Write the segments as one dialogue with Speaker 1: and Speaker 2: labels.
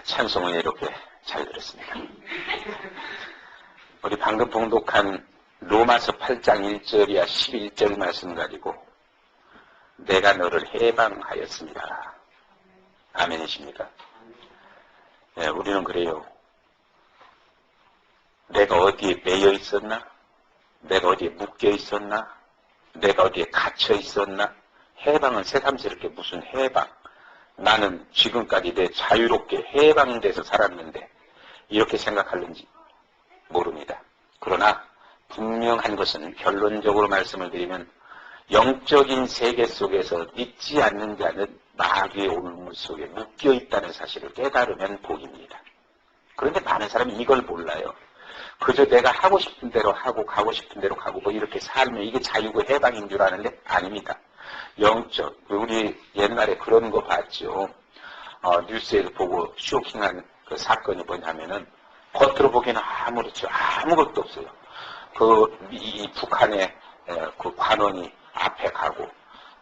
Speaker 1: 찬송은 이렇게 잘 들었습니다. 우리 방금 봉독한 로마서 8장 1절이야 11절 말씀 가지고 내가 너를 해방하였습니다. 아멘이십니까? 네, 우리는 그래요. 내가 어디에 매여 있었나? 내가 어디에 묶여 있었나? 내가 어디에 갇혀 있었나? 해방은 새삼스럽게 무슨 해방? 나는 지금까지 내 자유롭게 해방돼서 살았는데 이렇게 생각하는지 모릅니다. 그러나 분명한 것은 결론적으로 말씀을 드리면 영적인 세계 속에서 믿지 않는 자는 마귀의 올무 속에 묶여 있다는 사실을 깨달으면 복입니다. 그런데 많은 사람이 이걸 몰라요. 그저 내가 하고 싶은 대로 하고 가고 싶은 대로 가고 뭐 이렇게 살면 이게 자유고 해방인 줄 아는데 아닙니다. 영적, 우리 옛날에 그런 거 봤죠. 뉴스에서 보고 쇼킹한 그 사건이 뭐냐면은 겉으로 보기에는 아무것도 없어요. 이 북한의 그 관원이 앞에 가고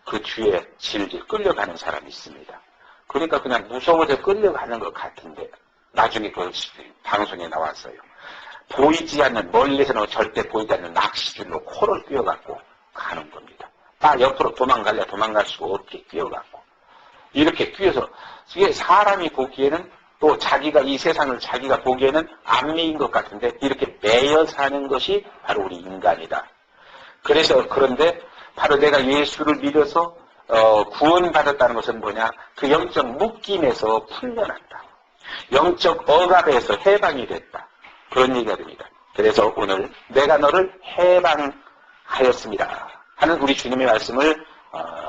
Speaker 1: 그 뒤에 질질 끌려가는 사람이 있습니다. 그러니까 그냥 무서워서 끌려가는 것 같은데 나중에 그 방송에 나왔어요. 보이지 않는, 멀리서는 절대 보이지 않는 낚시줄로 코를 끼워갖고 가는 겁니다. 딱 옆으로 도망갈 수가 없게 끼워갖고 이렇게 끼워서 이게 사람이 보기에는 또 자기가 이 세상을 자기가 보기에는 안미인 것 같은데 이렇게 매여 사는 것이 바로 우리 인간이다. 그래서 그런데 바로 내가 예수를 믿어서 구원받았다는 것은 뭐냐? 그 영적 묶임에서 풀려났다. 영적 억압에서 해방이 됐다. 그런 얘기가 됩니다. 그래서 오늘 내가 너를 해방하였습니다 하는 우리 주님의 말씀을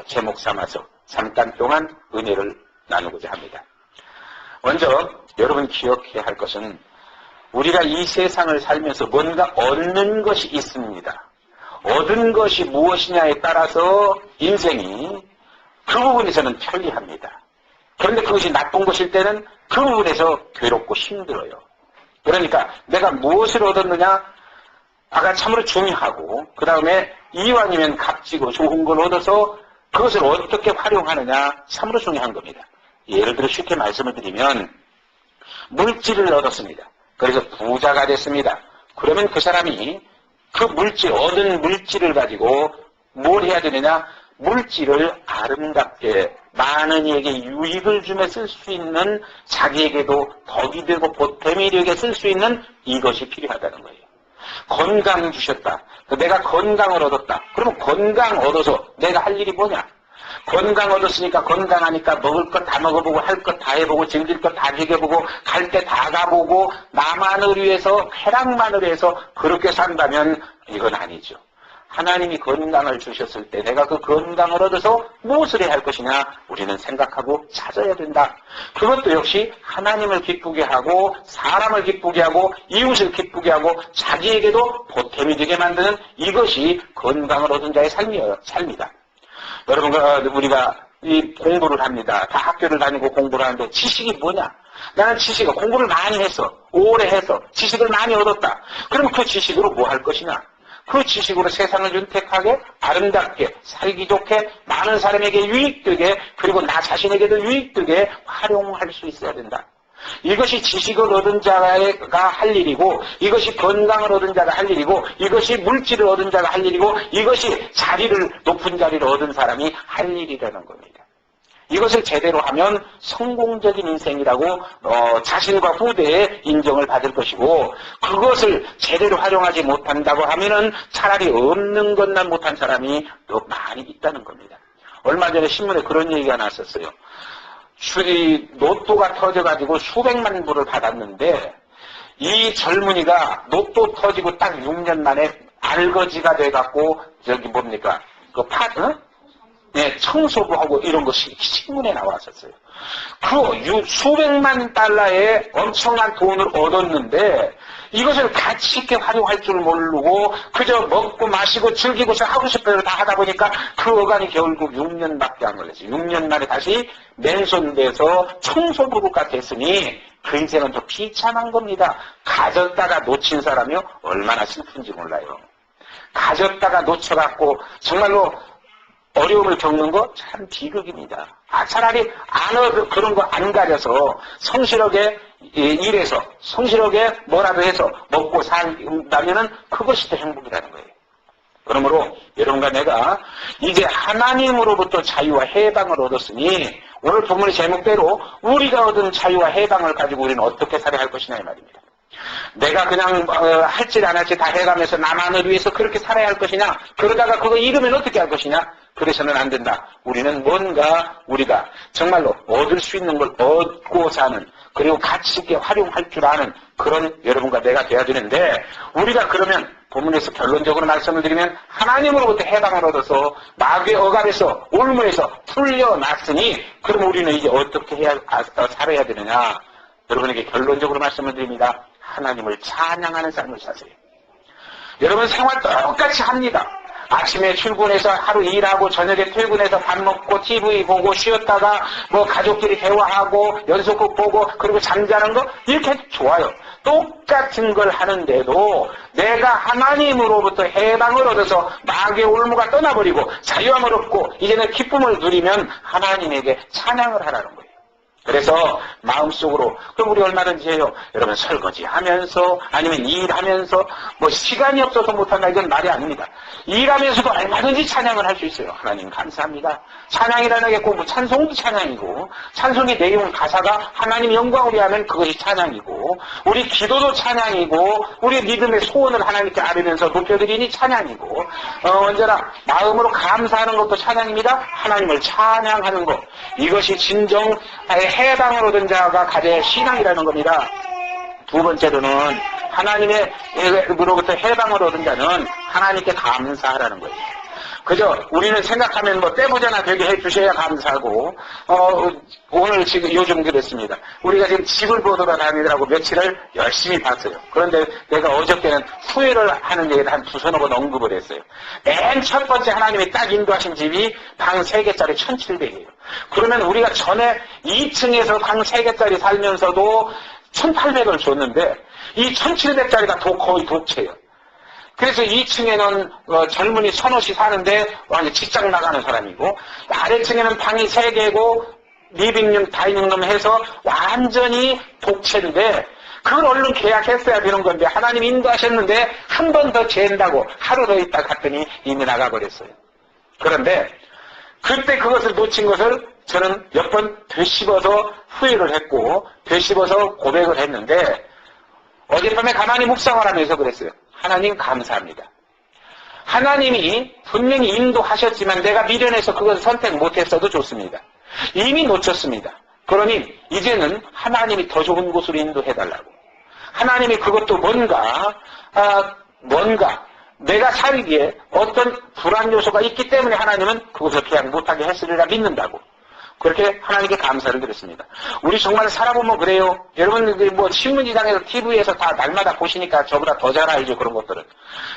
Speaker 1: 제목 삼아서 잠깐 동안 은혜를 나누고자 합니다. 먼저 여러분 기억해야 할 것은 우리가 이 세상을 살면서 뭔가 얻는 것이 있습니다. 얻은 것이 무엇이냐에 따라서 인생이 그 부분에서는 편리합니다. 그런데 그것이 나쁜 것일 때는 그 부분에서 괴롭고 힘들어요. 그러니까 내가 무엇을 얻었느냐? 아까 참으로 중요하고 그 다음에 이왕이면 값지고 좋은 걸 얻어서 그것을 어떻게 활용하느냐 참으로 중요한 겁니다. 예를 들어 쉽게 말씀을 드리면 물질을 얻었습니다. 그래서 부자가 됐습니다. 그러면 그 사람이 그 얻은 물질을 가지고 뭘 해야 되느냐? 물질을 아름답게 많은 이에게 유익을 주며 쓸 수 있는 자기에게도 덕이 되고 보탬이 되게 쓸 수 있는 이것이 필요하다는 거예요. 건강 주셨다. 내가 건강을 얻었다. 그러면 건강 얻어서 내가 할 일이 뭐냐? 건강 얻었으니까 건강하니까 먹을 것 다 먹어보고 할 것 다 해보고 즐길 것 다 즐겨보고 갈 때 다 가보고 나만을 위해서 쾌락만을 위해서 그렇게 산다면 이건 아니죠. 하나님이 건강을 주셨을 때 내가 그 건강을 얻어서 무엇을 해야 할 것이냐 우리는 생각하고 찾아야 된다. 그것도 역시 하나님을 기쁘게 하고 사람을 기쁘게 하고 이웃을 기쁘게 하고 자기에게도 보탬이 되게 만드는 이것이 건강을 얻은 자의 삶이다. 여러분 우리가 이 공부를 합니다. 다 학교를 다니고 공부를 하는데 지식이 뭐냐? 나는 공부를 많이 했어. 오래 해서 지식을 많이 얻었다. 그러면 그 지식으로 뭐 할 것이냐? 그 지식으로 세상을 윤택하게 아름답게 살기 좋게 많은 사람에게 유익되게 그리고 나 자신에게도 유익되게 활용할 수 있어야 된다. 이것이 지식을 얻은 자가 할 일이고 이것이 건강을 얻은 자가 할 일이고 이것이 물질을 얻은 자가 할 일이고 이것이 높은 자리를 얻은 사람이 할 일이라는 겁니다. 이것을 제대로 하면 성공적인 인생이라고 자신과 후대에 인정을 받을 것이고 그것을 제대로 활용하지 못한다고 하면은 차라리 없는 것만 못한 사람이 더 많이 있다는 겁니다. 얼마 전에 신문에 그런 얘기가 났었어요. 로또가 터져가지고 수백만 불을 받았는데 이 젊은이가 로또 터지고 딱 6년 만에 알거지가 돼갖고 청소부하고 이런 것이 신문에 나왔었어요. 그 수백만 달러의 엄청난 돈을 얻었는데 이것을 가치 있게 활용할 줄 모르고 그저 먹고 마시고 즐기고 하고 싶은 대로 다 하다 보니까 그 어간이 결국 6년밖에 안 걸렸어요. 6년 만에 다시 맨손돼서 청소부가 됐으니 그 인생은 더 비참한 겁니다. 가졌다가 놓친 사람이 얼마나 슬픈지 몰라요. 가졌다가 놓쳐갖고 정말로 어려움을 겪는 거 참 비극입니다. 차라리 그런 거 안 가려서 성실하게 일해서 성실하게 뭐라도 해서 먹고 산다면은 그것이 더 행복이라는 거예요. 그러므로 여러분과 내가 이제 하나님으로부터 자유와 해방을 얻었으니 오늘 본문의 제목대로 우리가 얻은 자유와 해방을 가지고 우리는 어떻게 살아야 할 것이냐 이 말입니다. 내가 그냥 할지 안 할지 다 해가면서 나만을 위해서 그렇게 살아야 할 것이냐, 그러다가 그거 잃으면 어떻게 할 것이냐, 그래서는 안 된다. 우리는 뭔가 우리가 정말로 얻을 수 있는 걸 얻고 사는, 그리고 가치 있게 활용할 줄 아는 그런 여러분과 내가 돼야 되는데, 우리가 그러면 본문에서 결론적으로 말씀을 드리면 하나님으로부터 해방을 얻어서 마귀의 억압에서 올무에서 풀려났으니 그럼 우리는 이제 어떻게 살아야 되느냐. 여러분에게 결론적으로 말씀을 드립니다. 하나님을 찬양하는 삶을 사세요. 여러분 생활 똑같이 합니다. 아침에 출근해서 하루 일하고 저녁에 퇴근해서 밥 먹고 TV 보고 쉬었다가 뭐 가족끼리 대화하고 연속극 보고 그리고 잠자는 거 이렇게 좋아요. 똑같은 걸 하는데도 내가 하나님으로부터 해방을 얻어서 마귀의 올무가 떠나버리고 자유함을 얻고 이제는 기쁨을 누리면 하나님에게 찬양을 하라는 거예요. 그래서 마음속으로 그럼 우리 얼마든지 해요. 여러분 설거지하면서 아니면 일하면서 뭐 시간이 없어서 못한다 이건 말이 아닙니다. 일하면서도 얼마든지 찬양을 할 수 있어요. 하나님 감사합니다. 찬양이라는 게 꼭 뭐 찬송도 찬양이고 찬송의 내용 가사가 하나님 영광을 위하면 그것이 찬양이고 우리 기도도 찬양이고 우리 믿음의 소원을 하나님께 아뢰면서 높여드리니 찬양이고 언제나 마음으로 감사하는 것도 찬양입니다. 하나님을 찬양하는 것 이것이 진정 해방을 얻은 자가 가져야 신앙이라는 겁니다. 두 번째로는 하나님으로부터 해방을 얻은 자는 하나님께 감사하라는 거예요. 그저 우리는 생각하면 뭐 떼보자나 되게 해주셔야 감사하고 오늘 지금 요즘 그랬습니다. 우리가 지금 집을 보러 다니느라고 며칠을 열심히 봤어요. 그런데 내가 어저께는 후회를 하는 얘기를 한 두서너 번 언급을 했어요. 맨 첫 번째 하나님이 딱 인도하신 집이 방 3개짜리 1,700이에요. 그러면 우리가 전에 2층에서 방 3개짜리 살면서도 1,800을 줬는데 이 1,700짜리가 거의 독채예요. 그래서 2층에는 젊은이 서너시 사는데 완전 직장 나가는 사람이고 아래층에는 방이 3개고 리빙룸, 다이닝룸 해서 완전히 독채인데 그걸 얼른 계약했어야 되는 건데 하나님 인도하셨는데 한 번 더 재인다고 하루 더 있다 갔더니 이미 나가버렸어요. 그런데 그때 그것을 놓친 것을 저는 몇 번 되씹어서 후회를 했고 되씹어서 고백을 했는데 어젯밤에 가만히 묵상을 하면서 그랬어요. 하나님 감사합니다. 하나님이 분명히 인도하셨지만 내가 미련해서 그것을 선택 못했어도 좋습니다. 이미 놓쳤습니다. 그러니 이제는 하나님이 더 좋은 곳으로 인도해달라고. 하나님이 그것도 뭔가 내가 살기에 어떤 불안 요소가 있기 때문에 하나님은 그것을 그냥 못하게 했으리라 믿는다고. 그렇게 하나님께 감사를 드렸습니다. 우리 정말 살아보면 그래요. 여러분들이 뭐 신문지상에서 TV에서 다 날마다 보시니까 저보다 더 잘 알죠. 그런 것들은.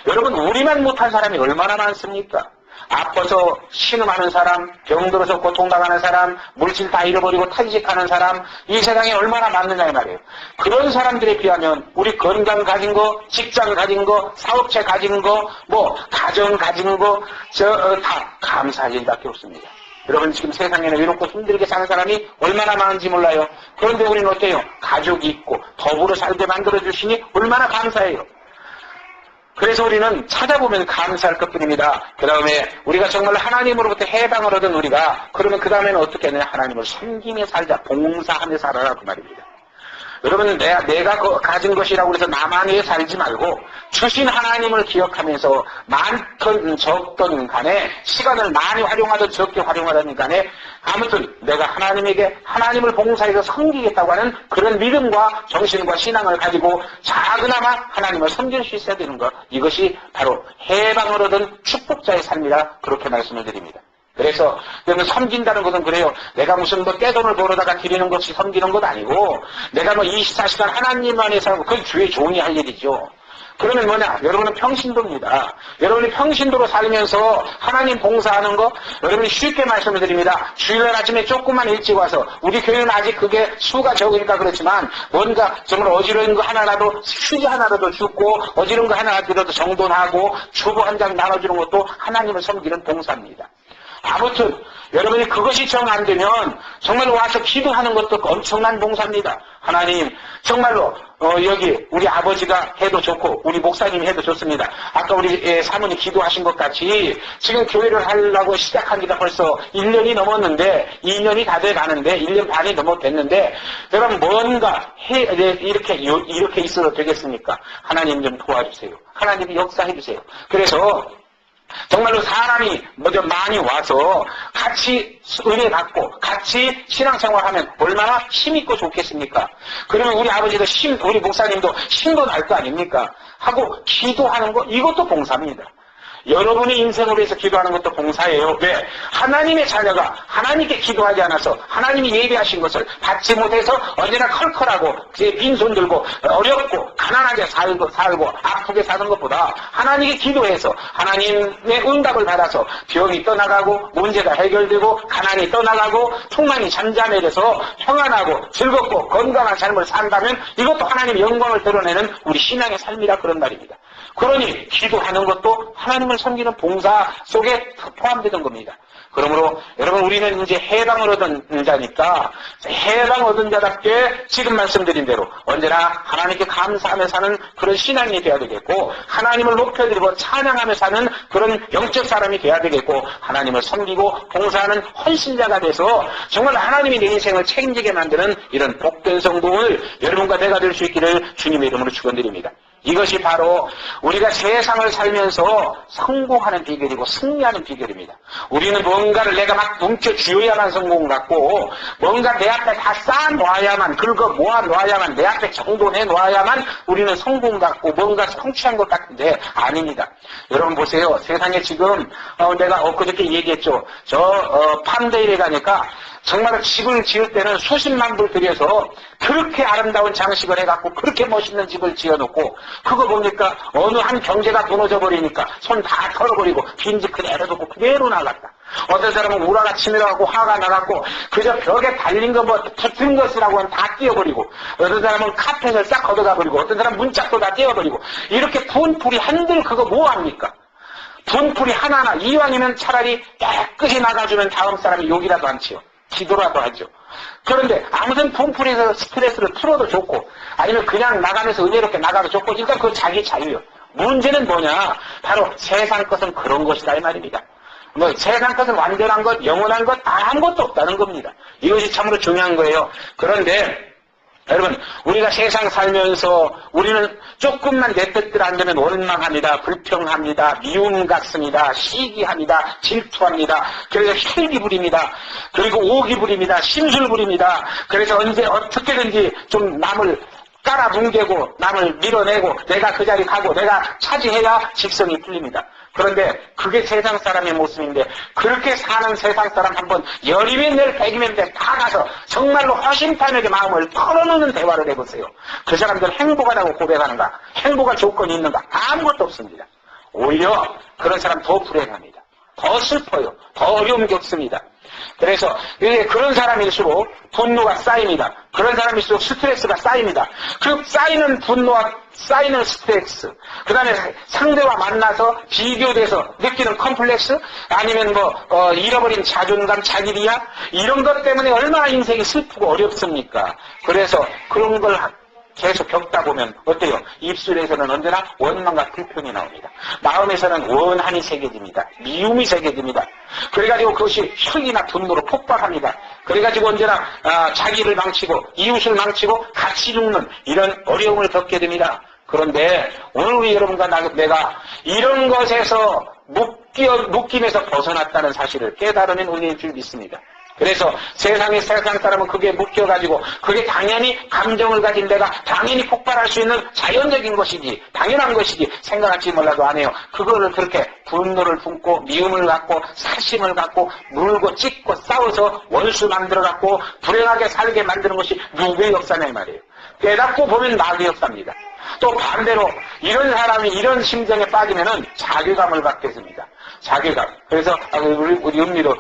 Speaker 1: 여러분 우리만 못한 사람이 얼마나 많습니까? 아파서 신음하는 사람, 병들어서 고통당하는 사람, 물질 다 잃어버리고 탄식하는 사람, 이 세상에 얼마나 많느냐 이 말이에요. 그런 사람들에 비하면 우리 건강 가진 거, 직장 가진 거, 사업체 가진 거, 뭐 가정 가진 거, 다 감사할 일밖에 없습니다. 여러분 지금 세상에는 외롭고 힘들게 사는 사람이 얼마나 많은지 몰라요. 그런데 우리는 어때요? 가족이 있고 더불어 살게 만들어주시니 얼마나 감사해요. 그래서 우리는 찾아보면 감사할 것뿐입니다. 그 다음에 우리가 정말 하나님으로부터 해방을 얻은 우리가 그러면 그 다음에는 어떻게 하느냐? 하나님을 섬기며 살자, 봉사하며 살아라 그 말입니다. 여러분 내가 가진 것이라고 해서 나만 위해 살지 말고 주신 하나님을 기억하면서 많든 적든 간에 시간을 많이 활용하든 적게 활용하든 간에 아무튼 내가 하나님에게 하나님을 봉사해서 섬기겠다고 하는 그런 믿음과 정신과 신앙을 가지고 작으나마 하나님을 섬길 수 있어야 되는 것, 이것이 바로 해방을 얻은 축복자의 삶이라 그렇게 말씀을 드립니다. 그래서 여러분 섬긴다는 것은 그래요. 내가 무슨 뭐 떼돈을 벌어다가 드리는 것이 섬기는 것 아니고 내가 뭐 24시간 하나님 안에 살고 그건 주의 종이 할 일이죠. 그러면 뭐냐? 여러분은 평신도입니다. 여러분이 평신도로 살면서 하나님 봉사하는 거 여러분이 쉽게 말씀을 드립니다. 주일날 아침에 조금만 일찍 와서 우리 교회는 아직 그게 수가 적으니까 그렇지만 뭔가 정말 어지러운 거 하나라도 휴지 하나라도 줍고 어지러운 거 하나라도 정돈하고 주보 한 장 나눠주는 것도 하나님을 섬기는 봉사입니다. 아무튼 여러분이 그것이 정 안 되면 정말로 와서 기도하는 것도 엄청난 봉사입니다. 하나님 정말로 여기 우리 아버지가 해도 좋고 우리 목사님이 해도 좋습니다. 아까 우리 사모님 기도하신 것 같이 지금 교회를 하려고 시작한 지가 벌써 1년이 넘었는데 2년이 다 돼가는데 1년 반이 넘었겠는데 여러분 뭔가 이렇게 있어도 되겠습니까? 하나님 좀 도와주세요. 하나님이 역사해 주세요. 그래서 정말로 사람이 먼저 많이 와서 같이 은혜 받고 같이 신앙생활하면 얼마나 힘있고 좋겠습니까? 그러면 우리 아버지도 우리 목사님도 힘도 날 거 아닙니까? 하고 기도하는 거 이것도 봉사입니다. 여러분의 인생을 위해서 기도하는 것도 봉사예요. 왜? 하나님의 자녀가 하나님께 기도하지 않아서 하나님이 예비하신 것을 받지 못해서 언제나 컬컬하고 빈손 들고 어렵고 가난하게 살고 아프게 사는 것보다 하나님께 기도해서 하나님의 응답을 받아서 병이 떠나가고 문제가 해결되고 가난이 떠나가고 풍랑이 잠잠해져서 평안하고 즐겁고 건강한 삶을 산다면 이것도 하나님의 영광을 드러내는 우리 신앙의 삶이라 그런 말입니다. 그러니 기도하는 것도 하나님을 섬기는 봉사 속에 포함되는 겁니다. 그러므로 여러분 우리는 이제 해방을 얻은 자니까 해방 얻은 자답게 지금 말씀드린 대로 언제나 하나님께 감사하며 사는 그런 신앙이 되어야 되겠고 하나님을 높여드리고 찬양하며 사는 그런 영적 사람이 되어야 되겠고 하나님을 섬기고 봉사하는 헌신자가 돼서 정말 하나님이 내 인생을 책임지게 만드는 이런 복된 성공을 여러분과 내가 될 수 있기를 주님의 이름으로 축원드립니다. 이것이 바로 우리가 세상을 살면서 성공하는 비결이고 승리하는 비결입니다. 우리는 뭔가를 내가 막 뭉쳐쥐어야만 성공 같고 뭔가 내 앞에 다 쌓아놓아야만 긁어 모아놓아야만 내 앞에 정돈해놓아야만 우리는 성공 같고 뭔가 성취한 것 같은데 아닙니다. 여러분 보세요. 세상에 지금 내가 엊그저께 얘기했죠. 팜데일에 가니까 정말 집을 지을 때는 수십만 불 들여서 그렇게 아름다운 장식을 해갖고 그렇게 멋있는 집을 지어놓고 그거 보니까 어느 한 경제가 무너져 버리니까 손 다 털어버리고 빈집 그대로 두고 그대로 나갔다. 어떤 사람은 우라가 치밀어갖고 화가 나갖고 그저 벽에 달린 거 뭐 붙은 것이라고 하면 다 띄워버리고 어떤 사람은 카펫을 싹 걷어가버리고 어떤 사람은 문짝도 다 띄워버리고 이렇게 분풀이 한들 그거 뭐합니까? 분풀이 하나하나 이왕이면 차라리 깨끗이 나가주면 다음 사람이 욕이라도 안 치요. 기도라도 하죠. 그런데 아무튼 분풀이에서 스트레스를 풀어도 좋고 아니면 그냥 나가면서 은혜롭게 나가도 좋고 일단 그건 자기 자유요. 문제는 뭐냐? 바로 세상 것은 그런 것이다 이 말입니다. 세상 것은 완전한 것, 영원한 것 아무것도 없다는 겁니다. 이것이 참으로 중요한 거예요. 그런데 여러분 우리가 세상 살면서 우리는 조금만 내 뜻대로 안 되면 원망합니다. 불평합니다. 미움 갖습니다. 시기합니다. 질투합니다. 그래서 혈기 부립니다. 그리고 오기 부립니다. 심술 부립니다. 그래서 언제 어떻게든지 좀 남을 깔아뭉개고 남을 밀어내고 내가 그 자리 가고 내가 차지해야 직성이 풀립니다. 그런데 그게 세상 사람의 모습인데 그렇게 사는 세상 사람 한번 열이면 열 백이면 다 가서 정말로 허심탄회하게 마음을 털어놓는 대화를 해보세요. 그 사람들 행복하다고 고백하는가? 행복할 조건이 있는가? 아무것도 없습니다. 오히려 그런 사람 더 불행합니다. 더 슬퍼요. 더 어려움 겪습니다. 그래서 그런 사람일수록 분노가 쌓입니다. 그런 사람일수록 스트레스가 쌓입니다. 그 쌓이는 분노와 쌓이는 스트레스, 그 다음에 상대와 만나서 비교돼서 느끼는 컴플렉스, 아니면 잃어버린 자존감, 자기비하, 이런 것 때문에 얼마나 인생이 슬프고 어렵습니까? 그래서 그런 걸 계속 겪다 보면 어때요? 입술에서는 언제나 원망과 불평이 나옵니다. 마음에서는 원한이 새겨집니다. 미움이 새겨집니다. 그래가지고 그것이 혈기나 분노로 폭발합니다. 그래가지고 언제나 자기를 망치고 이웃을 망치고 같이 죽는 이런 어려움을 겪게 됩니다. 그런데 오늘 우리 여러분과 내가 이런 것에서 묶임에서 벗어났다는 사실을 깨달으면 은혜인 줄 믿습니다. 그래서 세상 사람은 그게 묶여가지고 그게 당연히 감정을 가진 내가 당연히 폭발할 수 있는 자연적인 것이지 당연한 것이지 생각할지 몰라도 안 해요. 그거를 그렇게 분노를 품고 미움을 갖고 사심을 갖고 물고 찢고 싸워서 원수 만들어갖고 불행하게 살게 만드는 것이 누구의 역사냐 이 말이에요. 깨닫고 보면 나의 역사입니다. 또 반대로 이런 사람이 이런 심정에 빠지면은 자괴감을 갖게 됩니다. 자괴감. 그래서 우리 은미도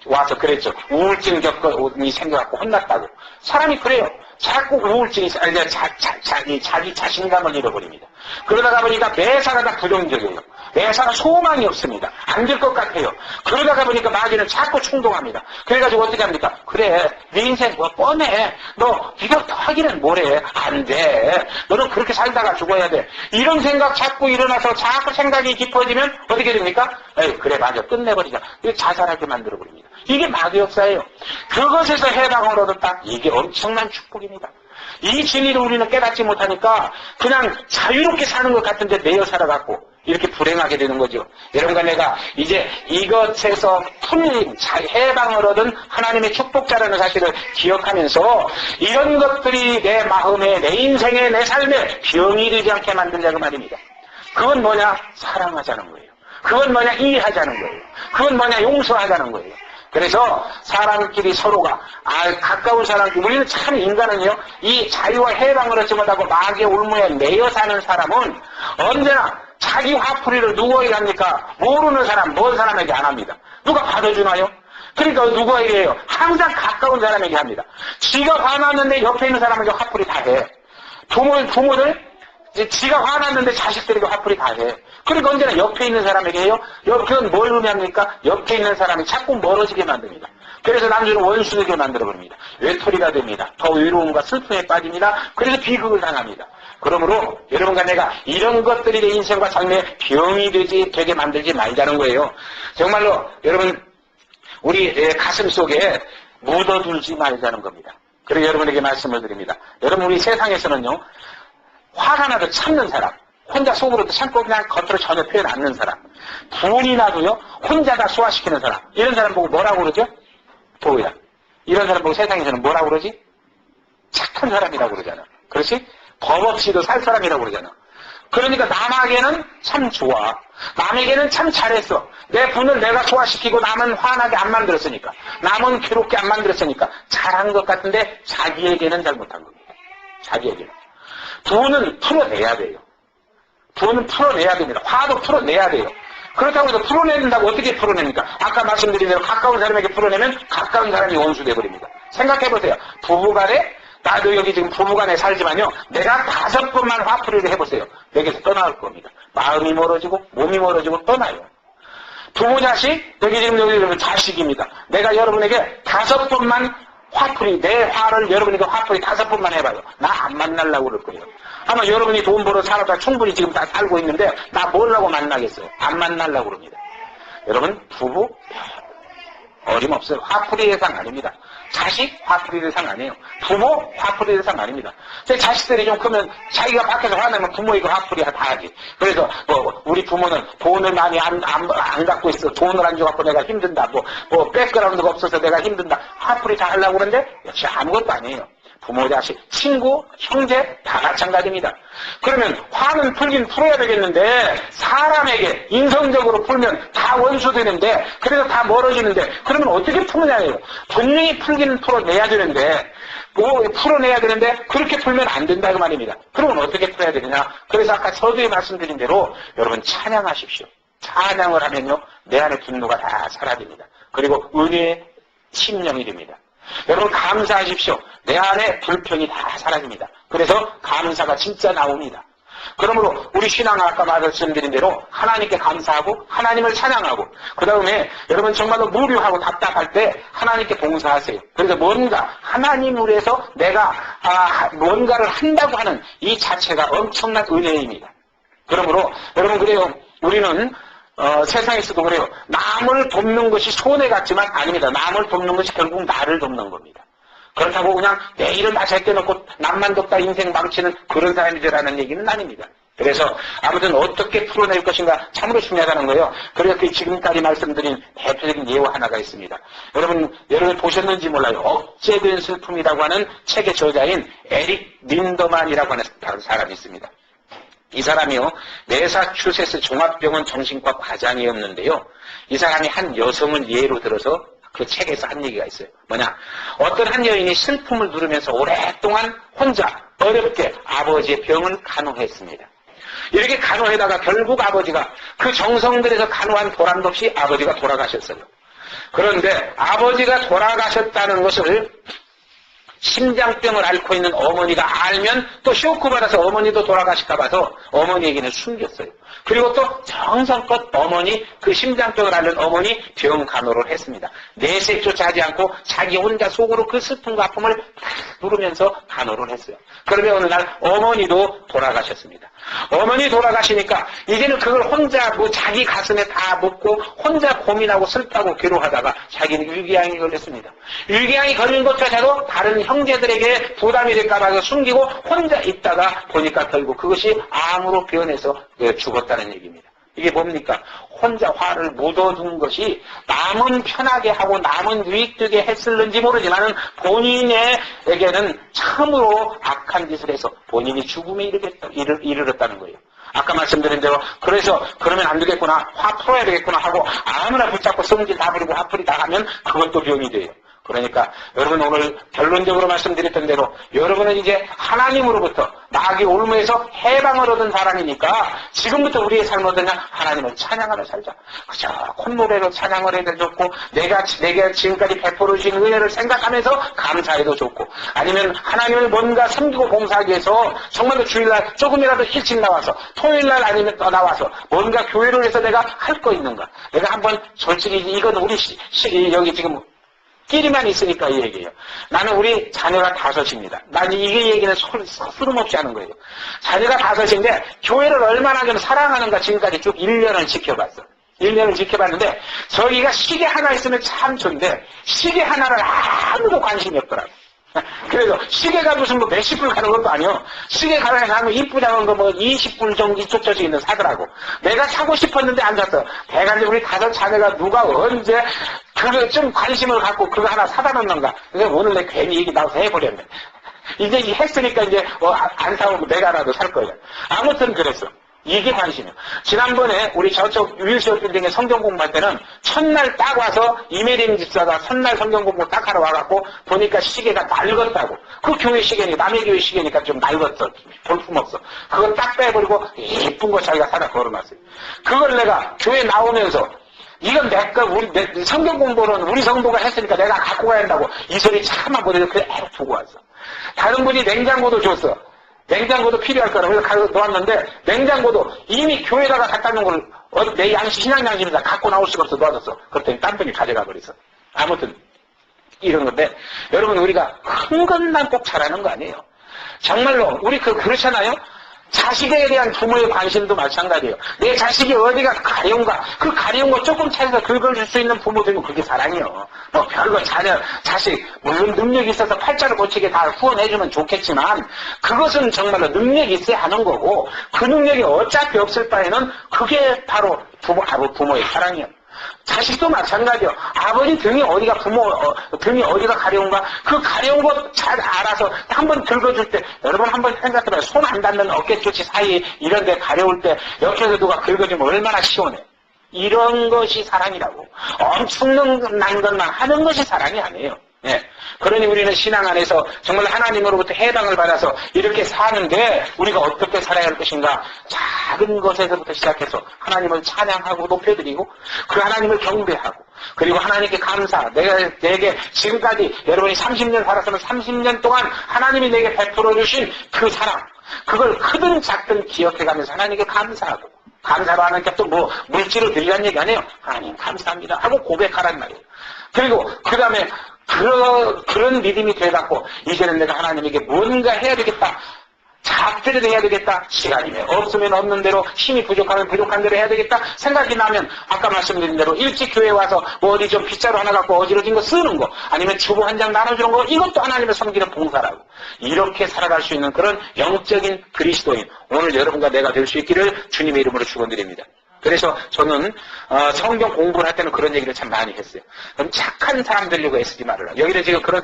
Speaker 1: 와서 그랬죠. 우울증 겪으니 생겨갖고 혼났다고. 사람이 그래요. 자꾸 우울증이, 자기 자신감을 잃어버립니다. 그러다가 보니까 매사가 다 부정적이에요. 매사가 소망이 없습니다. 안 될 것 같아요. 그러다가 보니까 마귀는 자꾸 충동합니다. 그래가지고 어떻게 합니까? 그래, 네 인생 뭐 뻔해. 네가 더 하기는 뭐래. 안 돼. 너는 그렇게 살다가 죽어야 돼. 이런 생각 자꾸 일어나서 자꾸 생각이 깊어지면 어떻게 됩니까? 에이, 그래, 맞아. 끝내버리자. 자살하게 만들어버립니다. 이게 마귀 역사예요. 그것에서 해방을 얻었다. 이게 엄청난 축복입니다. 이 진리를 우리는 깨닫지 못하니까 그냥 자유롭게 사는 것 같은데 매여 살아갖고 이렇게 불행하게 되는 거죠. 여러분과 내가 이제 이것에서 풀림, 해방을 얻은 하나님의 축복자라는 사실을 기억하면서 이런 것들이 내 마음에, 내 인생에, 내 삶에 병이 되지 않게 만들자고 말입니다. 그건 뭐냐? 사랑하자는 거예요. 그건 뭐냐? 이해하자는 거예요. 그건 뭐냐? 용서하자는 거예요. 그래서 사람끼리 서로가 가까운 사람끼리 우리는 참 인간은요 이 자유와 해방을 얻지 못하고 마귀의 올무에 매여 사는 사람은 언제나 자기 화풀이를 누구에게 합니까? 모르는 사람, 먼 사람에게 안 합니다. 누가 받아주나요? 그러니까 누구에게 해요? 항상 가까운 사람에게 합니다. 지가 화났는데 옆에 있는 사람에게 화풀이 다 해. 부모들 지가 화났는데 자식들에게 화풀이 다 해. 그러니까 언제나 옆에 있는 사람에게 해요. 그건 뭘 의미합니까? 옆에 있는 사람이 자꾸 멀어지게 만듭니다. 그래서 남들은 원수되게 만들어버립니다. 외톨이가 됩니다. 더 외로움과 슬픔에 빠집니다. 그래서 비극을 당합니다. 그러므로 여러분과 내가 이런 것들이 내 인생과 삶에 병이 되게 만들지 말자는 거예요. 정말로 여러분 우리 가슴 속에 묻어두지 말자는 겁니다. 그리고 여러분에게 말씀을 드립니다. 여러분 우리 세상에서는요 화가 나도 참는 사람, 혼자 속으로도 참고 그냥 겉으로 전혀 표현 안 하는 사람, 분이 나도요 혼자 다 소화시키는 사람, 이런 사람 보고 뭐라고 그러죠? 도야. 이런 사람 보고 세상에서는 뭐라고 그러지? 착한 사람이라고 그러잖아. 그렇지? 법 없이도 살 사람이라고 그러잖아. 그러니까 남에게는 참 좋아. 남에게는 참 잘했어. 내 분을 내가 소화시키고 남은 화나게 안 만들었으니까. 남은 괴롭게 안 만들었으니까. 잘한 것 같은데 자기에게는 잘못한 겁니다. 자기에게는. 분은 풀어내야 돼요. 분은 풀어내야 됩니다. 화도 풀어내야 돼요. 그렇다고 해서 풀어낸다고 어떻게 풀어냅니까? 아까 말씀드린 대로 가까운 사람에게 풀어내면 가까운 사람이 원수 되어버립니다. 생각해보세요. 부부간에 나도 여기 지금 부부간에 살지만요. 내가 5번만 화풀이를 해보세요. 내게서 떠나올 겁니다. 마음이 멀어지고 몸이 멀어지고 떠나요. 부모 자식, 여기 지금 여기 자식입니다. 내가 여러분에게 5번만 화풀이, 내 화를 여러분에게 화풀이 5번만 해봐요. 나 안 만나려고 그럴 거예요. 아마 여러분이 돈 벌어 살아다 충분히 지금 다 살고 있는데 나 뭐라고 만나겠어요? 안 만나려고 그럽니다. 여러분 부부 어림없어요. 화풀이 대상 아닙니다. 자식 화풀이 대상 아니에요. 부모 화풀이 대상 아닙니다. 제 자식들이 좀 크면 자기가 밖에서 화내면 부모에게 화풀이 다 하지. 그래서 우리 부모는 돈을 많이 안 갖고 있어. 돈을 안 줘갖고 내가 힘든다. 백그라운드가 없어서 내가 힘든다. 화풀이 다 하려고 그러는데 역시 아무것도 아니에요. 부모, 자식, 친구, 형제 다 마찬가지입니다. 그러면 화는 풀긴 풀어야 되겠는데 사람에게 인성적으로 풀면 다 원수 되는데 그래서 다 멀어지는데 그러면 어떻게 푸느냐예요. 분명히 풀기는 풀어내야 되는데 풀어내야 되는데 그렇게 풀면 안 된다고 말입니다. 그러면 어떻게 풀어야 되느냐. 그래서 아까 서두에 말씀드린 대로 여러분 찬양하십시오. 찬양을 하면요 내 안의 분노가 다 사라집니다. 그리고 은혜의 심령이 됩니다. 여러분 감사하십시오. 내 안에 불평이 다 사라집니다. 그래서 감사가 진짜 나옵니다. 그러므로 우리 신앙 아까 말씀드린 대로 하나님께 감사하고 하나님을 찬양하고 그 다음에 여러분 정말로 무료하고 답답할 때 하나님께 봉사하세요. 그래서 뭔가 하나님을 위해서 내가 뭔가를 한다고 하는 이 자체가 엄청난 은혜입니다. 그러므로 여러분 그래요. 우리는 세상에서도 그래요. 남을 돕는 것이 손해 같지만 아닙니다. 남을 돕는 것이 결국 나를 돕는 겁니다. 그렇다고 그냥 내 일을 다 제껴놓고 남만 돕다 인생 망치는 그런 사람이라는 얘기는 아닙니다. 그래서 아무튼 어떻게 풀어낼 것인가 참으로 중요하다는 거예요. 그래서 지금까지 말씀드린 대표적인 예화 하나가 있습니다. 여러분 보셨는지 몰라요. 억제된 슬픔이라고 하는 책의 저자인 에릭 린더만이라고 하는 사람이 있습니다. 이 사람이요 매사추세츠 종합병원 정신과 과장이었는데요. 이 사람이 한 여성을 예로 들어서 그 책에서 한 얘기가 있어요. 뭐냐? 어떤 한 여인이 슬픔을 누르면서 오랫동안 혼자 어렵게 아버지의 병을 간호했습니다. 이렇게 간호하다가 결국 아버지가 그 정성들에서 간호한 보람도 없이 아버지가 돌아가셨어요. 그런데 아버지가 돌아가셨다는 것을 심장병을 앓고 있는 어머니가 알면 또 쇼크 받아서 어머니도 돌아가실까 봐서 어머니에게는 숨겼어요. 그리고 또 정성껏 어머니, 그 심장병을 앓는 어머니 병 간호를 했습니다. 내색조차 하지 않고 자기 혼자 속으로 그 슬픔과 아픔을 다 누르면서 간호를 했어요. 그러면 어느 날 어머니도 돌아가셨습니다. 어머니 돌아가시니까 이제는 그걸 혼자 자기 가슴에 다 묻고 혼자 고민하고 슬퍼하고 괴로워하다가 자기는 위궤양이 걸렸습니다. 위궤양이 걸린 것조차도 다른 형제들에게 부담이 될까 봐 숨기고 혼자 있다가 보니까 결국 그것이 암으로 변해서 죽었다는 얘기입니다. 이게 뭡니까? 혼자 화를 묻어둔 것이 남은 편하게 하고 남은 유익되게 했을는지 모르지만 본인에게는 참으로 악한 짓을 해서 본인이 죽음에 이르렀다는 거예요. 아까 말씀드린 대로 그래서 그러면 안 되겠구나, 화 풀어야 되겠구나 하고 아무나 붙잡고 성질 다 부리고 화풀이 다 하면 그것도 병이 돼요. 그러니까 여러분 오늘 결론적으로 말씀드렸던 대로 여러분은 이제 하나님으로부터 마귀 올무에서 해방을 얻은 사람이니까 지금부터 우리의 삶은 그냥 하나님을 찬양하며 살자. 그저 콧노래로 찬양을 해도 좋고 내가 지금까지 베풀어 주신 은혜를 생각하면서 감사해도 좋고 아니면 하나님을 뭔가 섬기고 봉사하기 위해서 정말로 주일날 조금이라도 일찍 나와서 토요일날 아니면 더 나와서 뭔가 교회를 위해서 내가 할 거 있는가. 내가 한번 솔직히 이건 우리 여기 지금 끼리만 있으니까 이 얘기예요. 나는 우리 자녀가 5입니다. 나는 이게 얘기는 스름없이 하는 거예요. 자녀가 5인데 교회를 얼마나 좀 사랑하는가 지금까지 쭉 1년을 지켜봤어. 1년을 지켜봤는데 저희가 시계 하나 있으면 참 좋은데 시계 하나를 아무도 관심이 없더라고요. 그래서 시계가 무슨 몇십 불 가는 것도 아니요. 시계 가방에 가면 이쁘다는 거 20불 정도 이쪽 저쪽 있는 사더라고. 내가 사고 싶었는데 안 샀어. 대간지 우리 5 자녀가 누가 언제 그거 좀 관심을 갖고 그거 하나 사다 놓는가. 그래서 오늘 내 괜히 얘기 나와서 해버렸네. 이제 했으니까 이제 안 사오고 내가라도 살 거예요. 아무튼 그랬어. 이게 관심이에요. 지난번에 우리 저쪽 윌시오 빌딩에 성경 공부할 때는 첫날 딱 와서 이메림 집사가 첫날 성경 공부 딱 하러 와갖고 보니까 시계가 낡았다고. 그 교회 시계니까 남의 교회 시계니까 좀 낡았어. 볼품없어. 그걸 딱 빼버리고 예쁜 거 자기가 사다 걸어놨어요. 그걸 내가 교회 나오면서 이건 내 성경 공부는 우리 성도가 했으니까 내가 갖고 가야 한다고 이 소리 참아 보내서 그래 두고 왔어. 다른 분이 냉장고도 줬어. 냉장고도 필요할 거라 그래서 가서 놓았는데 냉장고도 이미 교회다가 갖다 놓은 걸 내 신앙 양심에다 갖고 나올 수가 없어 놓아뒀어. 그랬더니 딴 분이 가져가 버렸어. 아무튼 이런 건데 여러분 우리가 큰 것만 꼭 잘하는 거 아니에요. 정말로 우리 그렇잖아요. 자식에 대한 부모의 관심도 마찬가지예요. 내 자식이 어디가 가려운가 그 가려운 거 조금 찾아서 긁어줄 수 있는 부모들은 그게 사랑이요. 별거 자식 물론 능력이 있어서 팔자를 고치게 다 후원해주면 좋겠지만 그것은 정말로 능력이 있어야 하는 거고 그 능력이 어차피 없을 바에는 그게 바로 부모의 사랑이요. 자식도 마찬가지요. 아버지 등이 어디가 등이 어디가 가려운가 그 가려운 거 잘 알아서 한번 긁어줄 때 여러분 한번 생각해봐요. 손 안 닿는 어깨조치 사이 이런 데 가려울 때 옆에서 누가 긁어주면 얼마나 시원해. 이런 것이 사랑이라고. 엄청난 것만 하는 것이 사랑이 아니에요. 예. 그러니 우리는 신앙 안에서 정말 하나님으로부터 해방을 받아서 이렇게 사는데 우리가 어떻게 살아야 할 것인가. 작은 것에서부터 시작해서 하나님을 찬양하고 높여드리고 그 하나님을 경배하고 그리고 하나님께 감사. 내게 지금까지 여러분이 30년 살았으면 30년 동안 하나님이 내게 베풀어 주신 그 사랑 그걸 크든 작든 기억해가면서 하나님께 감사하고 감사로 하는 게 또 물질을 드리라는 얘기 아니에요. 하나님 감사합니다 하고 고백하란 말이에요. 그리고 그 다음에 그런 믿음이 돼갖고 이제는 내가 하나님에게 뭔가 해야 되겠다. 작들을 해야 되겠다. 시간이 없으면 없는 대로 힘이 부족하면 부족한 대로 해야 되겠다. 생각이 나면 아까 말씀드린 대로 일찍 교회 와서 어디 좀 빗자루 하나 갖고 어지러진 거 쓰는 거 아니면 주보 한 장 나눠주는 거 이것도 하나님을 섬기는 봉사라고. 이렇게 살아갈 수 있는 그런 영적인 그리스도인 오늘 여러분과 내가 될 수 있기를 주님의 이름으로 축원드립니다. 그래서 저는 성경 공부를 할 때는 그런 얘기를 참 많이 했어요. 그럼 착한 사람 되려고 애쓰지 말아라. 여기는 지금 그런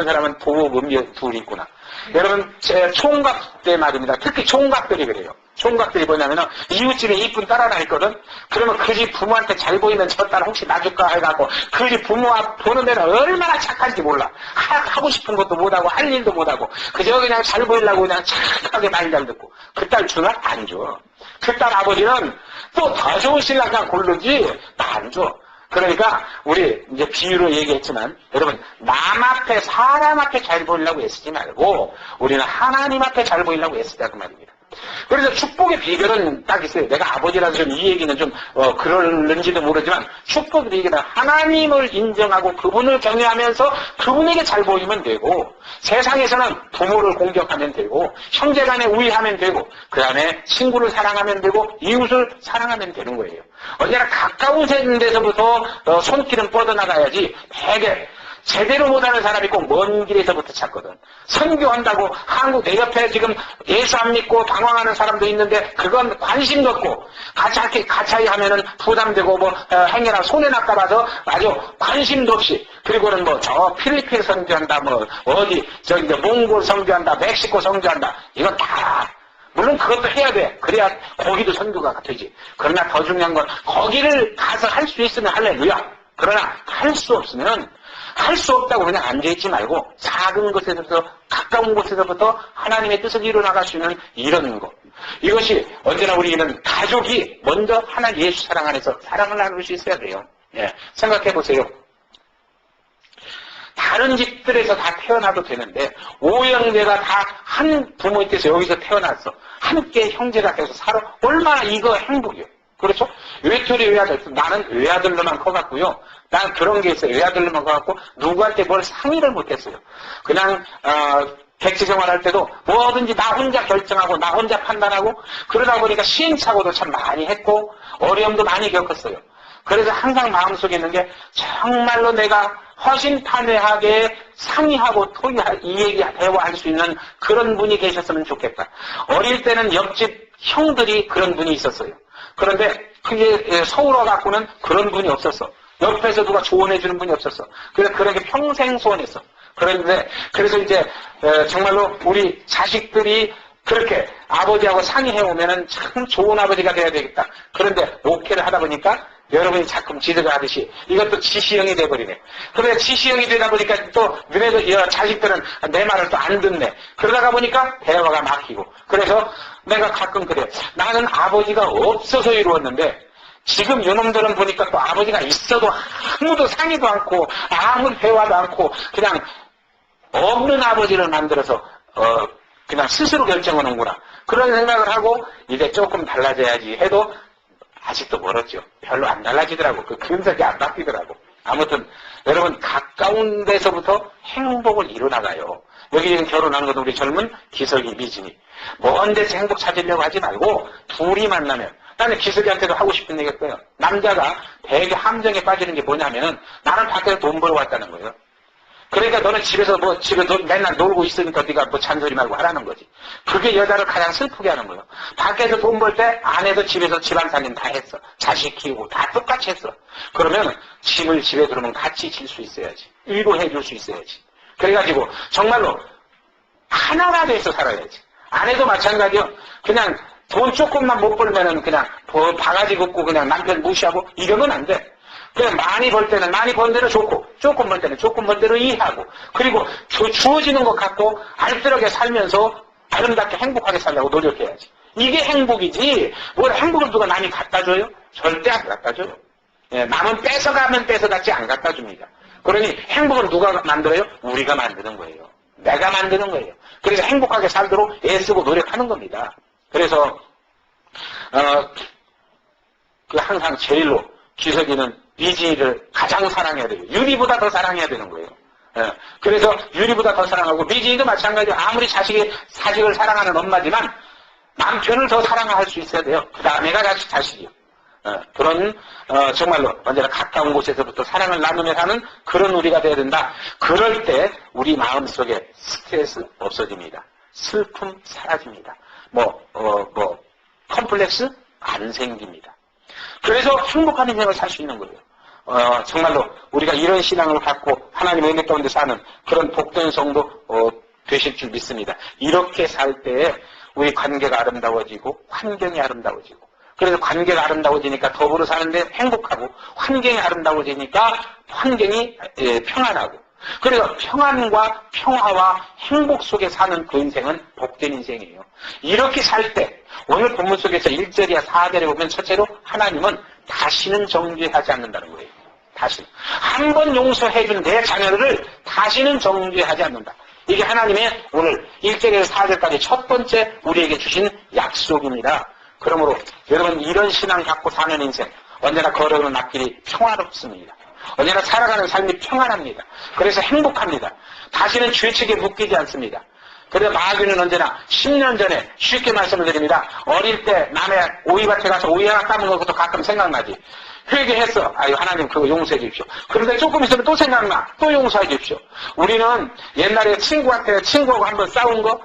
Speaker 1: 사람은 보복 음료 둘이 있구나. 여러분 총각 때 말입니다. 특히 총각들이 그래요. 총각들이 뭐냐면은 이웃집에 이쁜 딸 하나 있거든. 그러면 그 집 부모한테 잘 보이면 저 딸 혹시 놔줄까 해갖고 그 집 부모 앞 보는 데는 얼마나 착한지 몰라. 하고 싶은 것도 못하고 할 일도 못하고 그저 그냥 잘 보이려고 그냥 착하게 말 잘 듣고 그 딸 주나? 안 줘. 그 딸 아버지는 또 더 좋은 신랑 그냥 고르지 안 줘. 그러니까 우리 이제 비유로 얘기했지만 여러분 남 앞에 사람 앞에 잘 보이려고 애쓰지 말고 우리는 하나님 앞에 잘 보이려고 애쓰자 그 말입니다. 그래서 축복의 비결은 딱 있어요. 내가 아버지라서 좀 이 얘기는 좀 그럴는지도 모르지만 축복의 비결은 하나님을 인정하고 그분을 경외하면서 그분에게 잘 보이면 되고 세상에서는 부모를 공격하면 되고 형제간에 우애하면 되고 그 다음에 친구를 사랑하면 되고 이웃을 사랑하면 되는 거예요. 언제나 가까운 데서부터 손길은 뻗어나가야지 되게 제대로 못하는 사람이 꼭 먼 길에서부터 찾거든. 선교한다고 한국 내 옆에 지금 예수 안 믿고 방황하는 사람도 있는데 그건 관심도 없고 가차이 하면은 부담되고 뭐 행여나 손해날까 봐서 아주 관심도 없이 그리고는 뭐 저 필리핀 선교한다 뭐 어디 저기 몽골 선교한다 멕시코 선교한다 이건 다 물론 그것도 해야 돼. 그래야 거기도 선교가 되지. 그러나 더 중요한 건 거기를 가서 할 수 있으면 할렐루야. 그러나 할 수 없으면 할 수 없다고 그냥 앉아있지 말고 작은 곳에서부터 가까운 곳에서부터 하나님의 뜻을 이루어나갈 수 있는 이런 것. 이것이 언제나 우리는 가족이 먼저 하나님 예수 사랑 안에서 사랑을 나눌 수 있어야 돼요. 예, 생각해 보세요. 다른 집들에서 다 태어나도 되는데 오형제가 다 한 부모님께서 여기서 태어났어. 함께 형제가 돼서 살아. 얼마나 이거 행복이에요. 그렇죠? 외톨이 외아들. 나는 외아들로만 커갔고요. 난 그런 게 있어요. 외아들로만 커갔고 누구한테 뭘 상의를 못했어요. 그냥 객지 생활할 때도 뭐든지 나 혼자 결정하고 나 혼자 판단하고 그러다 보니까 시행착오도 참 많이 했고 어려움도 많이 겪었어요. 그래서 항상 마음속에 있는 게 정말로 내가 허심탄회하게 상의하고 대화할 수 있는 그런 분이 계셨으면 좋겠다. 어릴 때는 옆집 형들이 그런 분이 있었어요. 그런데 그게 서울 와갖고는 그런 분이 없었어. 옆에서 누가 조언해주는 분이 없었어. 그래서 그런 게 평생 소원했어. 그런데 그래서 이제 정말로 우리 자식들이 그렇게 아버지하고 상의해오면은 참 좋은 아버지가 돼야 되겠다. 그런데 목회를 하다 보니까 여러분이 자꾸 지드가 하듯이 이것도 지시형이 돼버리네. 그래 지시형이 되다 보니까 또 너네들 자식들은 내 말을 또 안 듣네. 그러다가 보니까 대화가 막히고. 그래서 내가 가끔 그래. 나는 아버지가 없어서 이루었는데 지금 이놈들은 보니까 또 아버지가 있어도 아무도 상의도 않고 아무 대화도 않고 그냥 없는 아버지를 만들어서 그냥 스스로 결정하는구나. 그런 생각을 하고 이제 조금 달라져야지 해도 아직도 멀었죠. 별로 안 달라지더라고. 그 근석이 안 바뀌더라고. 아무튼 여러분 가까운 데서부터 행복을 이루나가요. 여기 지금 결혼한 것도 우리 젊은 기석이 미진이. 먼 데서 행복 찾으려고 하지 말고 둘이 만나면 나는 기석이한테도 하고 싶은 얘기가 있어요. 남자가 되게 함정에 빠지는 게 뭐냐면은 나는 밖에서 돈 벌어 왔다는 거예요. 그러니까 너는 집에서 맨날 놀고 있으니까 네가 뭐 잔소리 말고 하라는 거지. 그게 여자를 가장 슬프게 하는 거예요. 밖에서 돈 벌 때 아내도 집에서 집안 살림 다 했어. 자식 키우고 다 똑같이 했어. 그러면 짐을 집에 들어오면 같이 질 수 있어야지. 위로해 줄 수 있어야지. 그래가지고 정말로 하나가 돼서 살아야지. 아내도 마찬가지요. 그냥 돈 조금만 못 벌면은 그냥 바가지 긋고 그냥 남편 무시하고 이러면 안 돼. 그냥 많이 벌 때는 많이 번 대로 좋고 조금 벌 때는 조금 벌 대로 이해하고 그리고 주어지는 것 갖고 알뜰하게 살면서 아름답게 행복하게 살려고 노력해야지. 이게 행복이지 뭘 행복을 누가 남이 갖다 줘요? 절대 안 갖다 줘요. 예, 남은 뺏어가면 뺏어갔지 안 갖다 줍니다. 그러니 행복은 누가 만들어요? 우리가 만드는 거예요. 내가 만드는 거예요. 그래서 행복하게 살도록 애쓰고 노력하는 겁니다. 그래서 항상 제일로 기석이는 미진이를 가장 사랑해야 돼요. 유리보다 더 사랑해야 되는 거예요. 예. 그래서 유리보다 더 사랑하고 미진이도 마찬가지로 아무리 자식을 사랑하는 엄마지만 남편을 더 사랑할 수 있어야 돼요. 그 다음에가 자식이요. 그런 정말로 언제나 가까운 곳에서부터 사랑을 나누며 사는 그런 우리가 되어야 된다. 그럴 때 우리 마음속에 스트레스 없어집니다. 슬픔 사라집니다. 컴플렉스 안 생깁니다. 그래서 행복한 인생을 살 수 있는 거예요. 정말로 우리가 이런 신앙을 갖고 하나님 은혜 가운데 사는 그런 복된 성도 되실 줄 믿습니다. 이렇게 살 때에 우리 관계가 아름다워지고 환경이 아름다워지고 그래서 관계가 아름다워지니까 더불어 사는데 행복하고 환경이 아름다워지니까 환경이 평안하고 그래서 평안과 평화와 행복 속에 사는 그 인생은 복된 인생이에요. 이렇게 살 때 오늘 본문 속에서 1절이야 4절에 보면 첫째로 하나님은 다시는 정죄하지 않는다는 거예요. 다시. 한 번 용서해준 내 자녀를 다시는 정죄하지 않는다. 이게 하나님의 오늘 1절에서 4절까지 첫 번째 우리에게 주신 약속입니다. 그러므로 여러분 이런 신앙 갖고 사는 인생 언제나 걸어오는 앞길이 평화롭습니다. 언제나 살아가는 삶이 평안합니다. 그래서 행복합니다. 다시는 죄책에 묶이지 않습니다. 그래서 마귀는 언제나 10년 전에 쉽게 말씀을 드립니다. 어릴 때 남의 오이밭에 가서 오이 하나 따먹은 것도 가끔 생각나지. 회개했어. 아유 하나님 그거 용서해 주십시오. 그런데 조금 있으면 또 생각나. 또 용서해 주십시오. 우리는 옛날에 친구하고 한번 싸운 거,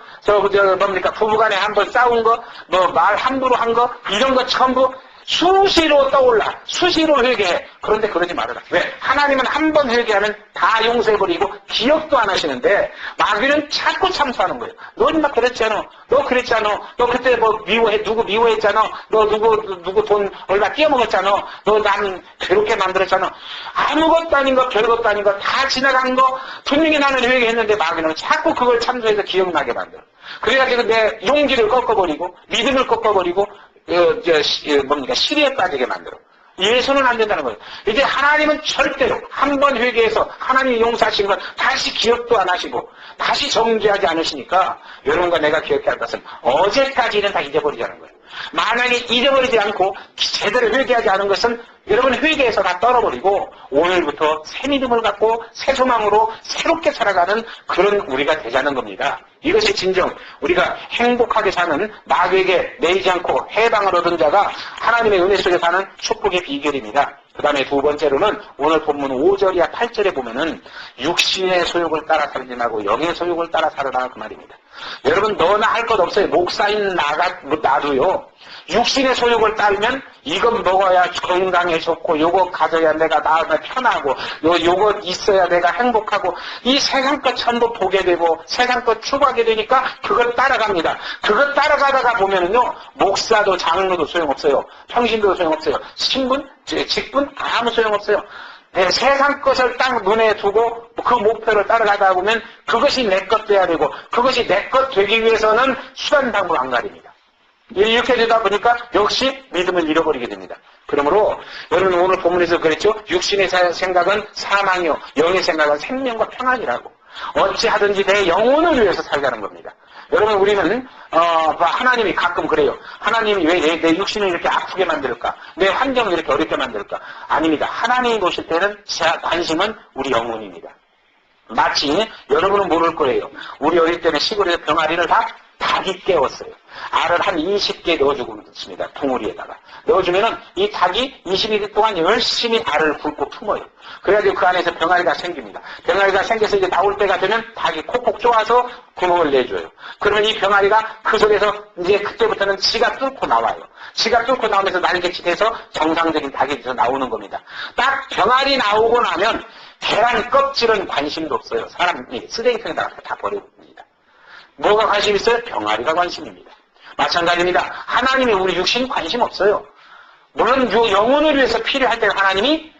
Speaker 1: 뭡니까 부부간에 한번 싸운 거, 뭐 말 함부로 한 거, 이런 거 전부 수시로 떠올라. 수시로 회개해. 그런데 그러지 말아라. 왜? 하나님은 한 번 회개하면 다 용서해버리고 기억도 안 하시는데 마귀는 자꾸 참수하는 거예요. 너 인마 그랬잖아. 너 그랬잖아. 너 그때 뭐 누구 미워했잖아. 너 누구 돈 얼마 띄어먹었잖아. 너 난 괴롭게 만들었잖아. 아무것도 아닌 거 별것도 아닌 거 다 지나간 거 분명히 나는 회개했는데 마귀는 자꾸 그걸 참수해서 기억나게 만들어. 그래가지고 내 용기를 꺾어버리고 믿음을 꺾어버리고 시리에 빠지게 만들어. 예수는 안 된다는 거예요. 이제 하나님은 절대로 한 번 회개해서 하나님이 용서하신 건 다시 기억도 안 하시고 다시 정죄하지 않으시니까 여러분과 내가 기억해야 할 것은 어제까지는 다 잊어버리자는 거예요. 만약에 잊어버리지 않고 제대로 회개하지 않은 것은 여러분 회개해서 다 떨어버리고 오늘부터 새 믿음을 갖고 새 소망으로 새롭게 살아가는 그런 우리가 되자는 겁니다. 이것이 진정 우리가 행복하게 사는 마귀에게 매이지 않고 해방을 얻은 자가 하나님의 은혜 속에 사는 축복의 비결입니다. 그 다음에 두 번째로는 오늘 본문 5절이야 8절에 보면은 육신의 소욕을 따라 살지 말고 영의 소욕을 따라 살아라 그 말입니다. 여러분 너나 할 것 없어요. 목사인 나도요. 육신의 소욕을 따르면 이건 먹어야 건강에 좋고 요거 가져야 내가 나음에 편하고 요거 있어야 내가 행복하고 이 세상 것 전부 보게 되고 세상 것 추구하게 되니까 그걸 따라갑니다. 그걸 따라가다가 보면은요 목사도 장로도 소용없어요. 평신도도 소용없어요. 신분, 직분 아무 소용없어요. 네, 세상 것을 딱 눈에 두고 그 목표를 따라가다 보면 그것이 내 것 돼야 되고 그것이 내 것 되기 위해서는 수단 방법 안 가립니다. 이렇게 되다 보니까 역시 믿음을 잃어버리게 됩니다. 그러므로 여러분 오늘 본문에서 그랬죠. 육신의 생각은 사망이요 영의 생각은 생명과 평안이라고. 어찌하든지 내 영혼을 위해서 살자는 겁니다. 여러분 우리는 하나님이 가끔 그래요. 하나님이 왜 내 육신을 이렇게 아프게 만들까? 내 환경을 이렇게 어렵게 만들까? 아닙니다. 하나님이 보실 때는 제 관심은 우리 영혼입니다. 마치 여러분은 모를 거예요. 우리 어릴 때는 시골에서 병아리를 다 닭이 깨웠어요. 알을 한 20개 넣어주고 있습니다. 둥우리에다가. 넣어주면은 이 닭이 20일 동안 열심히 알을 굵고 품어요. 그래가지고 그 안에서 병아리가 생깁니다. 병아리가 생겨서 이제 나올 때가 되면 닭이 콕콕 쪼아서 구멍을 내줘요. 그러면 이 병아리가 그 속에서 이제 그때부터는 지가 뚫고 나와요. 지가 뚫고 나오면서 날개짓해서 정상적인 닭이 돼서 나오는 겁니다. 딱 병아리 나오고 나면 계란 껍질은 관심도 없어요. 사람이 쓰레기통에다가 다 버려봅니다. 뭐가 관심 있어요? 병아리가 관심입니다. 마찬가지입니다. 하나님이 우리 육신 관심 없어요. 물론 영혼을 위해서 필요할 때 하나님이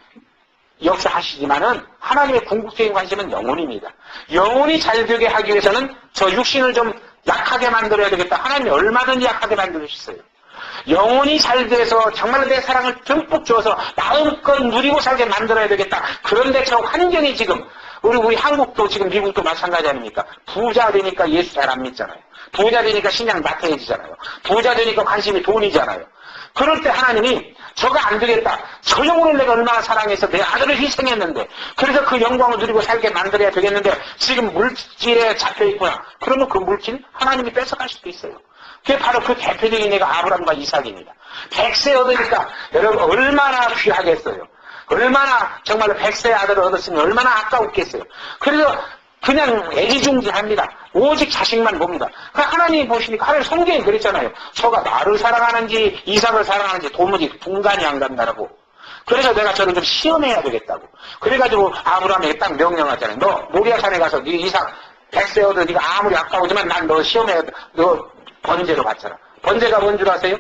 Speaker 1: 역사하시지만은 하나님의 궁극적인 관심은 영혼입니다. 영혼이 잘 되게 하기 위해서는 저 육신을 좀 약하게 만들어야 되겠다. 하나님이 얼마든지 약하게 만들어주셨어요. 영혼이 잘 돼서 정말로 내 사랑을 듬뿍 주어서 마음껏 누리고 살게 만들어야 되겠다. 그런데 저 환경이 지금 우리 한국도 지금 미국도 마찬가지 아닙니까? 부자 되니까 예수 잘 안 믿잖아요. 부자 되니까 신앙 나태해지잖아요. 부자 되니까 관심이 돈이잖아요. 그럴 때 하나님이 저거 안 되겠다. 저 영혼을 내가 얼마나 사랑해서 내 아들을 희생했는데 그래서 그 영광을 누리고 살게 만들어야 되겠는데 지금 물질에 잡혀있구나. 그러면 그 물질 하나님이 뺏어갈 수도 있어요. 그게 바로 그 대표적인 애가 아브라함과 이삭입니다. 100세 얻으니까 여러분 얼마나 귀하겠어요. 얼마나 정말로 100세 아들을 얻었으면 얼마나 아까웠겠어요. 그래서 그냥 애지중지합니다. 오직 자식만 봅니다. 하나님이 보시니까 하나님 성경에 그랬잖아요. 저가 나를 사랑하는지 이삭을 사랑하는지 도무지 분간이 안 간다라고. 그래서 내가 저를 좀 시험해야 되겠다고. 그래가지고 아브라함에게 딱 명령하잖아요. 너 모리아산에 가서 네 이삭 100세 얻어 네가 아무리 아까우지만 난 너 시험해. 너 번제로 받잖아. 번제가 뭔 줄 아세요?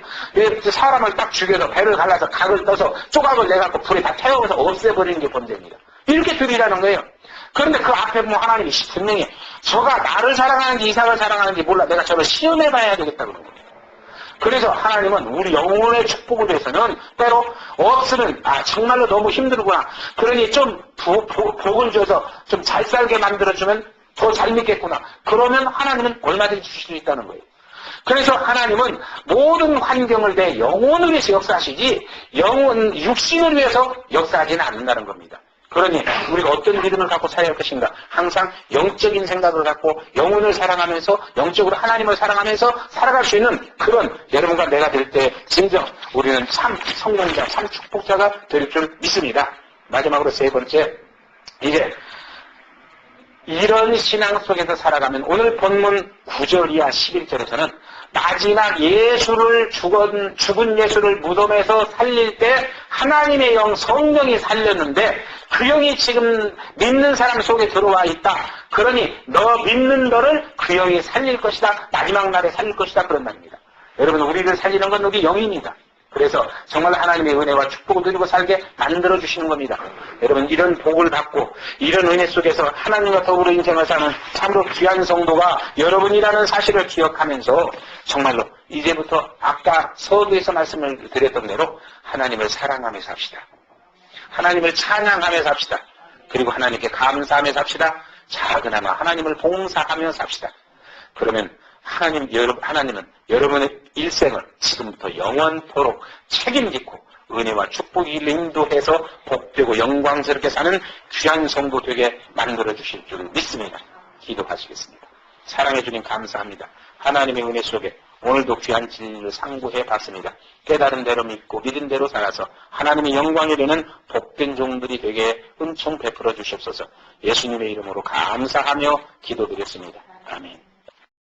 Speaker 1: 사람을 딱 죽여서 배를 갈라서 각을 떠서 조각을 내갖고 불에 다 태워서 없애버리는 게 번제입니다. 이렇게 드리라는 거예요. 그런데 그 앞에 뭐 하나님이 분명히 저가 나를 사랑하는지 이삭을 사랑하는지 몰라. 내가 저를 시험해봐야 되겠다 그러는 거예요. 그래서 하나님은 우리 영혼의 축복을 위해서는 때로 없으면 정말로 너무 힘들구나. 그러니 좀 복을 줘서 좀 잘 살게 만들어주면 더 잘 믿겠구나. 그러면 하나님은 얼마든지 주실 수 있다는 거예요. 그래서 하나님은 모든 환경을 내 영혼을 위해서 역사하시지 육신을 위해서 역사하지는 않는다는 겁니다. 그러니 우리가 어떤 믿음을 갖고 살아야 할 것인가? 항상 영적인 생각을 갖고 영혼을 사랑하면서 영적으로 하나님을 사랑하면서 살아갈 수 있는 그런 여러분과 내가 될 때 진정 우리는 참 성공자, 참 축복자가 될 줄 믿습니다. 마지막으로 세 번째, 이제 이런 신앙 속에서 살아가면 오늘 본문 9절 이하 11절에서는 마지막 예수를 죽은 예수를 무덤에서 살릴 때 하나님의 영 성령이 살렸는데 그 영이 지금 믿는 사람 속에 들어와 있다. 그러니 너 믿는 너를 그 영이 살릴 것이다. 마지막 날에 살릴 것이다. 그런 말입니다. 여러분, 우리를 살리는 건 우리 영입니다. 그래서 정말 하나님의 은혜와 축복을 누리고 살게 만들어주시는 겁니다. 여러분, 이런 복을 받고 이런 은혜 속에서 하나님과 더불어 인생을 사는 참으로 귀한 성도가 여러분이라는 사실을 기억하면서 정말로 이제부터 아까 서두에서 말씀을 드렸던 대로 하나님을 사랑하면서 합시다. 하나님을 찬양하면서 합시다. 그리고 하나님께 감사하면서 합시다. 작은아마 하나님을 봉사하면서 합시다. 그러면 하나님은 여러분의 일생을 지금부터 영원토록 책임지고 은혜와 축복이 인도해서 복되고 영광스럽게 사는 귀한 성도 되게 만들어주실 줄 믿습니다. 기도하시겠습니다. 사랑해 주님 감사합니다. 하나님의 은혜 속에 오늘도 귀한 진리를 상고해 봤습니다. 깨달은 대로 믿고 믿은 대로 살아서 하나님의 영광이 되는 복된 종들이 되게 은총 베풀어 주시옵소서. 예수님의 이름으로 감사하며 기도드렸습니다. 아멘.